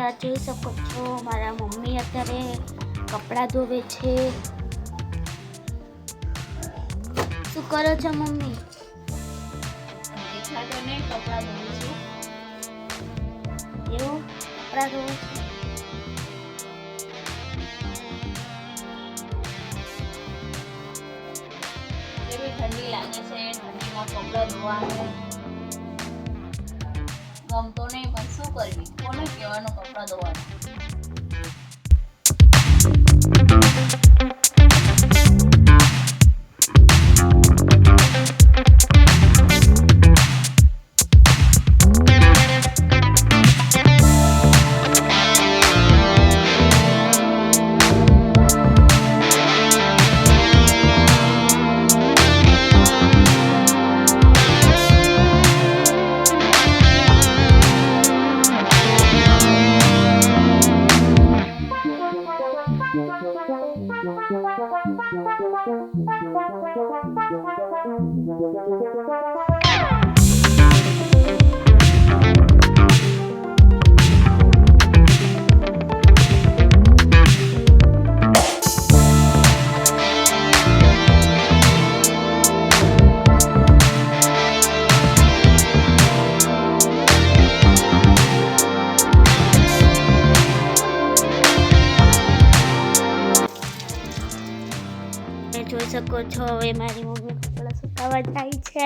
તો આ જોઈ શકો છો મારા મમ્મી અત્યારે કપડાં ધોવે છે. શું કરો છો મમ્મી? એટલા તો નહીં, કપડાં ધોઉં છું. એવું કપડાં ધોવો છો? એવી ઠંડી લાગે છે, ઠંડીમાં કપડાં ધોવાનું ગમતો નહીં, પણ શું કરવી? કોને કહેવાનું કપડાં ધોવાનું? જોઈ શકો છો હવે મારી મમ્મી કપડાં સુકાવા જાય છે.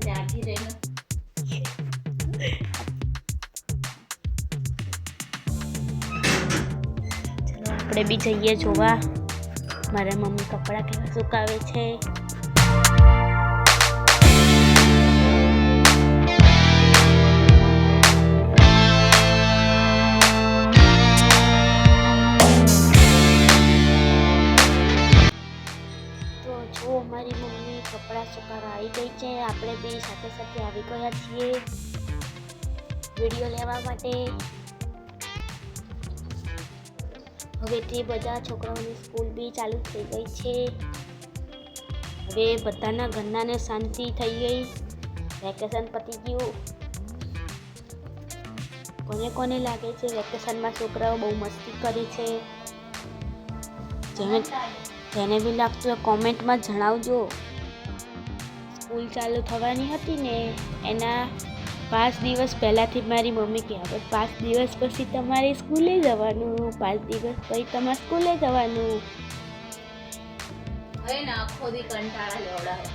જાગી રહીને ચલો આપણે બી જઈએ જોવા મારા મમ્મી કપડાં કેવા સુકાવે છે. જો મારી મમ્મી કપડાં સુકાવા આવી ગઈ છે. આપણે બી સાથે સાથે આવી ગયા છીએ વિડીયો લેવા માટે. હવેથી બધા છોકરાઓની સ્કૂલ બી ચાલુ થઈ ગઈ છે. હવે બધાના ઘરનાને શાંતિ થઈ ગઈ, વેકેશન પતી ગયું. કોને કોને લાગે છે વેકેશનમાં છોકરાઓ બહુ મસ્તી કરે છે? જેને બી લાગતું હોય કોમેન્ટમાં જણાવજો. સ્કૂલ ચાલુ થવાની હતી ને એના 5 દિવસ પહેલાંથી મારી મમ્મી કહે હવે 5 દિવસ પછી તમારે સ્કૂલે જવાનું, 5 દિવસ પછી તમારે સ્કૂલે જવાનું. હવે ને આખો દી કંટાળા લેવડાવે.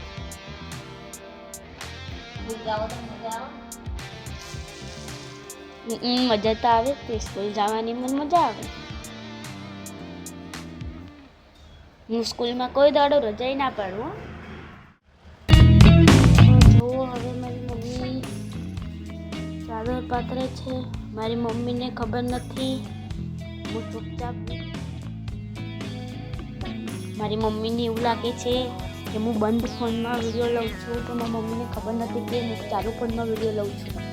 સ્કૂલ જાઓ તો મજા આવે. મજા તો આવે તે સ્કૂલ જવાની મને મજા આવે. હું સ્કૂલમાં કોઈ દાડો રજાઈ ના પાડું. જુઓ હવે મારી મમ્મી ચાદર પાથરે છે. મારી મમ્મીને ખબર નથી, હું ચૂપચાપ. મારી મમ્મીને એવું લાગે છે કે હું બંધ ફોનમાં વિડીયો લઉં છું, તો મારી મમ્મીને ખબર નથી કે હું ચાલુ ફોનમાં વિડીયો લઉં છું.